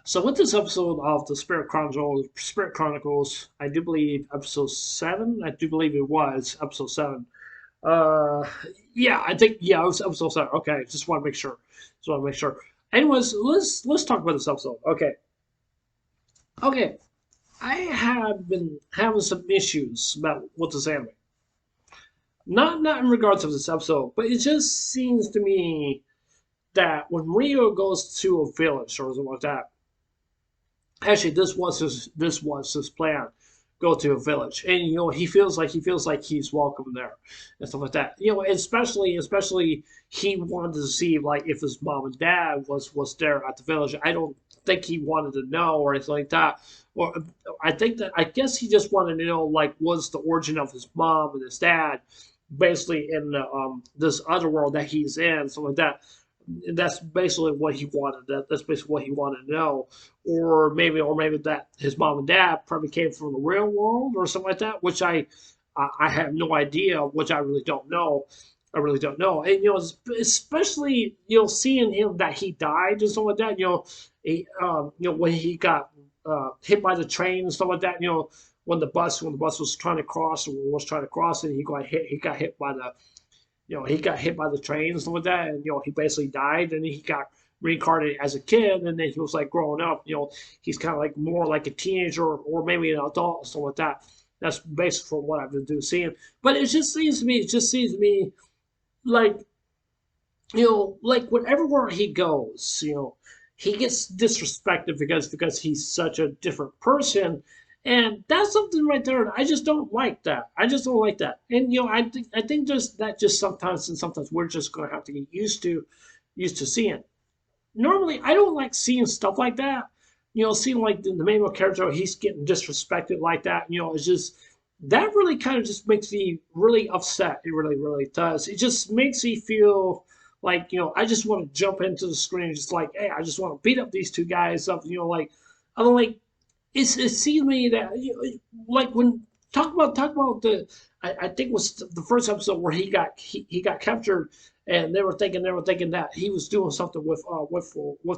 So with this episode of the Spirit Chronicles, I do believe episode 7. I do believe it was episode 7. Uh, yeah, I think it was episode 7. Okay, just want to make sure. Just want to make sure. Anyways, let's talk about this episode. Okay. I have been having some issues about with this anime. Not in regards to this episode, but it just seems to me that when Rio goes to a village or something like that, actually this was his plan, go to a village, and he feels like he's welcome there and stuff like that, especially he wanted to see like if his mom and dad was there at the village. I don't think he wanted to know or anything like that, or I guess he just wanted to know like what's the origin of his mom and his dad basically in this other world that he's in, something like that. That's basically what he wanted. That's basically what he wanted to know, or maybe that his mom and dad probably came from the real world or something like that, which I have no idea, which I really don't know. I really don't know, and especially seeing him that he died and stuff like that. When he got hit by the train and stuff like that. When the bus was trying to cross or was trying to cross, and he got hit by the train and stuff like that, and he basically died, and he got reincarnated as a kid, and then he was like growing up. He's kind of like more like a teenager or maybe an adult, something like that. That's basically from what I've been seeing. But it just seems to me like like wherever he goes, he gets disrespected because he's such a different person. And that's something right there. And I just don't like that. I just don't like that. And I think just that just sometimes we're just gonna have to get used to seeing. Normally I don't like seeing stuff like that. Seeing like the main character, he's getting disrespected like that. It's just that really kind of just makes me really upset. It really, really does. It just makes me feel like, I just want to jump into the screen, just like, hey, I just want to beat up these two guys up. Like, I'm like, it seems to me that like when talk about I think it was the first episode where he got captured, and they were thinking that he was doing something with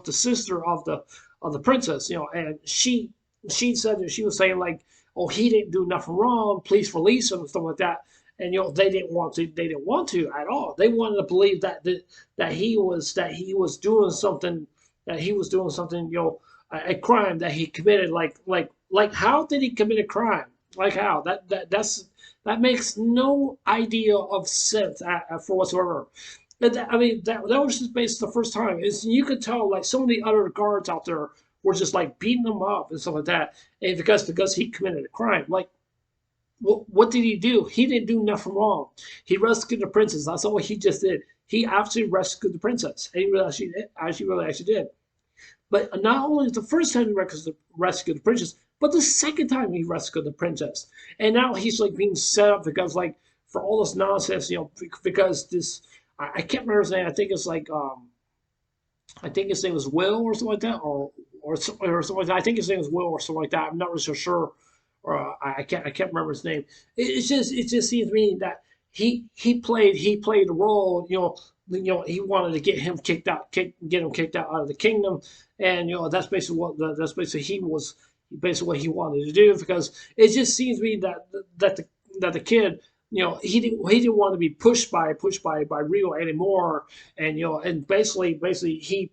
the sister of the princess, and she said that she was saying like, oh, he didn't do nothing wrong, please release him and stuff like that. And they didn't want to at all. They wanted to believe that he was doing something, a crime that he committed. Like how did he commit a crime? Like how that makes no idea of sense for whatsoever. I mean, that was just based the first time. Is you could tell like some of the other guards out there were just like beating him up and stuff like that, and because he committed a crime. Like what did he do? He didn't do nothing wrong. He rescued the princess. That's all he just did. He absolutely rescued the princess. And he really actually did. But not only the first time he rescued the princess, but the second time he rescued the princess. And now he's like being set up because like for all this nonsense, because this I can't remember his name. I think his name was Will or something like that, or something like that. I think his name was Will or something like that. I'm not really so sure, or I can't remember his name. It just seems to me that he played a role. He wanted to get him kicked out of the kingdom, and that's basically what he wanted to do, because it just seems to me that the kid, he didn't want to be pushed by Rio anymore. And basically he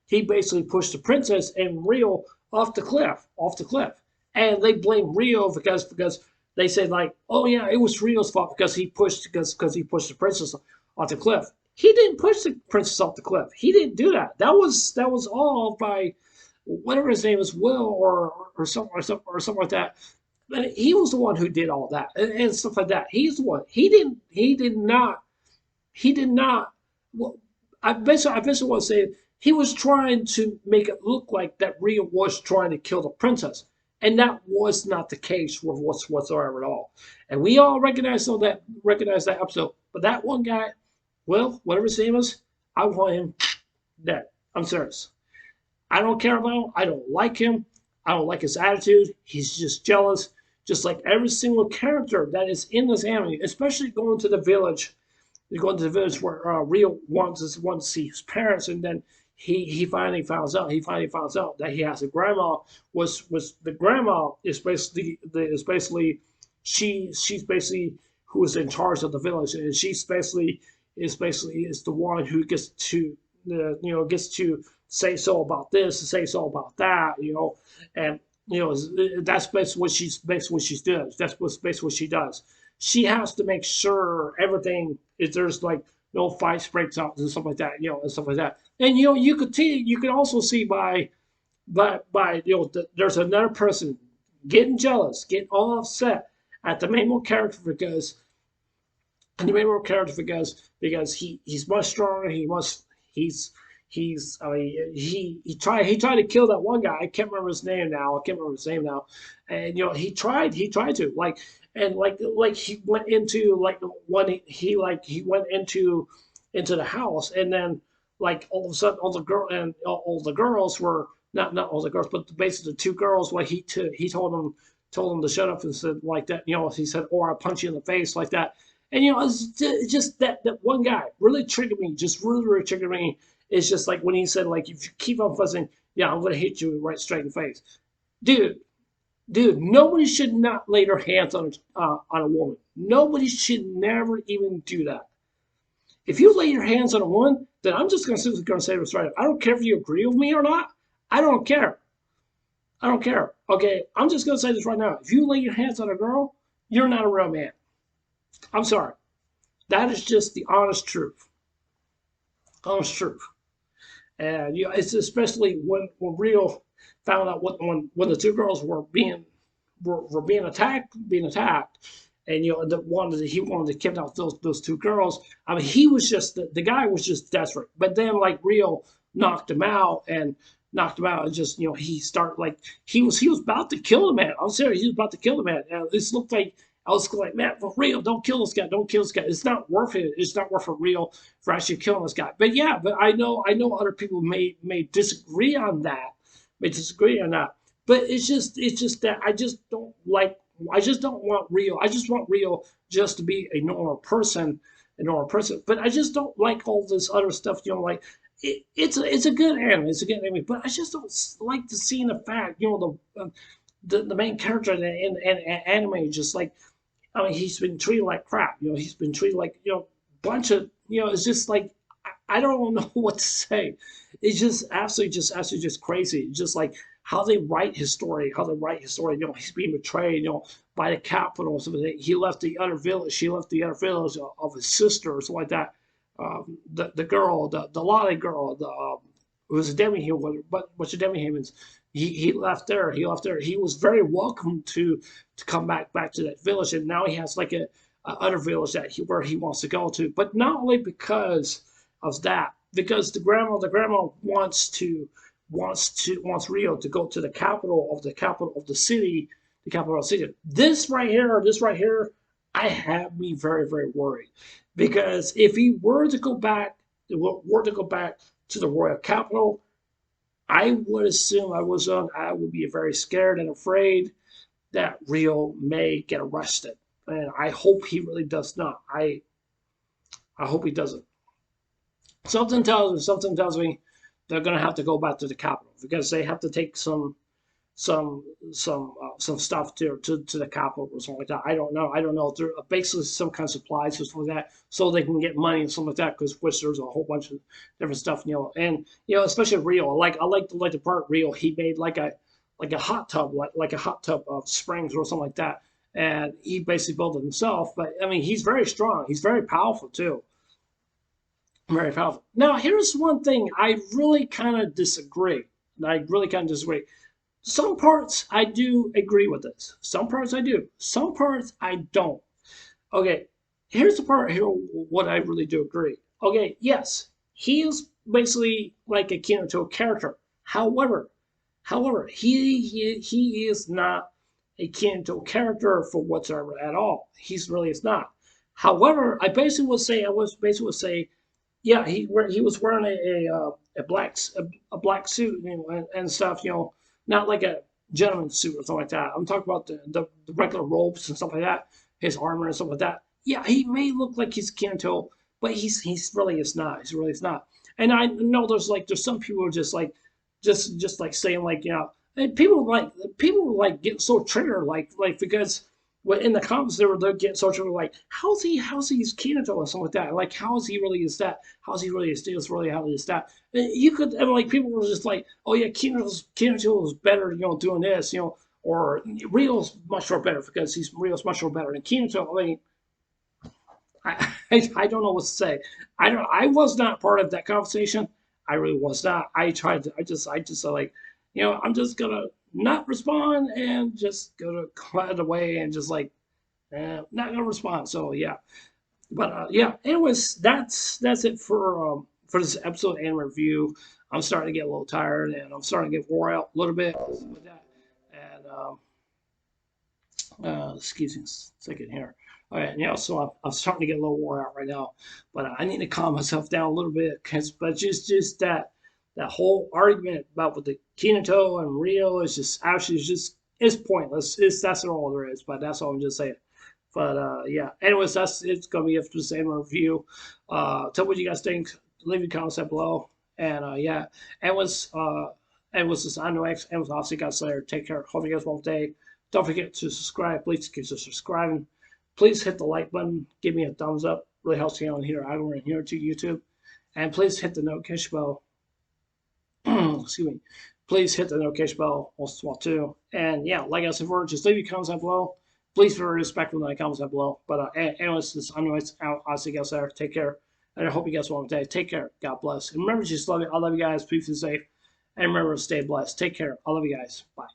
basically pushed the princess and Rio off the cliff. And they blame Rio because they said like, oh yeah, it was Rio's fault because he pushed the princess off the cliff. He didn't push the princess off the cliff. He didn't do that. That was all by whatever his name is, Will or something like that. And he was the one who did all that and stuff like that. He's the one. He did not. Well, I basically want to say he was trying to make it look like that Rio was trying to kill the princess, and that was not the case whatsoever at all. And we all recognize that episode. But that one guy, well, whatever his name is, I want him dead. I'm serious. I don't care about him. I don't like him. I don't like his attitude. He's just jealous, just like every single character that is in this anime, especially going to the village. You're going to the village where Rio wants to see his parents, and then he finally finds out. He finally finds out that he has a grandma. Was the grandma is basically she's basically who is in charge of the village, and she's basically is the one who gets to gets to say so about this and say so about that, and that's basically what she does. That's what's basically what she does. She has to make sure everything is there's like no fights breaks out and stuff like that, and stuff like that. And you could also see by there's another person getting jealous, getting all upset at the main character because he's much stronger. He's I mean he tried to kill that one guy. I can't remember his name now. And he tried to like he went into like when he went into the house, and then like all of a sudden all the girls were not all the girls, but basically the two girls. Like he told them to shut up and said like that. He said, "Or I'll punch you in the face," like that. And it's just that one guy really triggered me. Just really triggered me. It's just like when he said like, if you keep on fussing, yeah, I'm gonna hit you right straight in the face, dude. Nobody should not lay their hands on a woman. Nobody should never even do that. If you lay your hands on a woman, then I'm just gonna say this right up. I don't care if you agree with me or not. I don't care. I don't care. Okay, I'm just gonna say this right now. If you lay your hands on a girl, you're not a real man. I'm sorry. That is just the honest truth. Honest truth. And it's especially when Rio found out when the two girls were being attacked, and he wanted to kidnap those two girls. I mean, he was just the guy was just desperate. But then like Rio knocked him out, and just he started like he was about to kill the man. I'm serious, he was about to kill the man. And this looked like I was like, man, for real, don't kill this guy. Don't kill this guy. It's not worth it. It's not worth it real for actually killing this guy. But yeah, but I know other people may disagree on that. But it's just that I just don't like. I just don't want Rio. I just want Rio just to be a normal person, But I just don't like all this other stuff. It's a good anime. It's a good anime. But I just don't like the scene of fact. The main character in anime is just like, I mean, he's been treated like crap. He's been treated like, bunch of, it's just like, I don't know what to say. It's just absolutely just crazy. It's just like how they write his story, he's being betrayed, by the capital. So he left the other village. She left the other village of his sister or something like that. The girl, the Lottie girl, who was a demi-human, but what's a demi-human? He left there. He was very welcome to come back to that village, and now he has like a other village where he wants to go to. But not only because of that, because the grandma wants Rio to go to the capital of the city, This right here, I have me very worried, because if he were to go back to the royal capital, I would assume I would be very scared and afraid that Rio may get arrested, and I hope he really does not. I hope he doesn't. Something tells me they're gonna have to go back to the capital, because they have to take some stuff to the capital or something like that. I don't know. They're basically some kind of supplies or something like that, so they can get money and something like that. Because there's a whole bunch of different stuff, and especially Rio. I like the part Rio. He made like a hot tub, like a hot tub of springs or something like that, and he basically built it himself. But I mean, he's very strong. He's very powerful too. Very powerful. Now, here's one thing I really kind of disagree. Some parts I do agree with this. Some parts I do. Some parts I don't. Okay, here's the part here what I really do agree. Okay, yes, he is basically like a Kinoto character. However, he is not a Kinoto character for whatsoever at all. He's really is not. However, I basically would say, yeah, he was wearing a black suit, and stuff, not like a gentleman's suit or something like that. I'm talking about the regular robes and stuff like that, his armor and stuff like that. Yeah, he may look like he's Kanto, but he's really is not. He really is not. And I know there's some people who are just like just like saying like, you know, and people were like getting so triggered like because in the comments they're getting so triggered like how's he's Kinato and something like that, like how is he really is that, how's he really is this, really how is that. And you could, and like people were just like, oh yeah, Kinato is better, you know, doing this, you know, or Rio's much more better because Rio's much more better than Kinato. I mean, I don't know what to say. I was not part of that conversation. I really was not. I tried to. I just like, you know, I'm just gonna not respond and just gonna cut it away and just like, not gonna respond. So yeah, but yeah. Anyways, that's it for this episode and review. I'm starting to get a little tired and I'm starting to get wore out a little bit with that. And excuse me a second here. All right, yeah, so I'm starting to get a little wore out right now, but I need to calm myself down a little bit. But just that whole argument about with the Kinato and Rio is just actually just it's pointless. That's all there is. But that's all I'm just saying. But yeah, anyways, it's gonna be it for the same review. Tell me what you guys think. Leave your comments down below. And yeah, and was this I know X and was obviously guys later. Take care. Hope you guys have a day. Don't forget to subscribe. Please consider subscribing. Please hit the like button. Give me a thumbs up. Really helps me out here. I don't here to YouTube. And please hit the notification bell. Excuse me. Please hit the notification bell also too. And yeah, like I said before, just leave your comments down below. Please be respectful in the comments down below. But anyways, this anyways, I'll see you guys there. Take care. And I hope you guys have a day. Take care. God bless. And remember, just love you. I love you guys. Please be safe. And remember, stay blessed. Take care. I love you guys. Bye.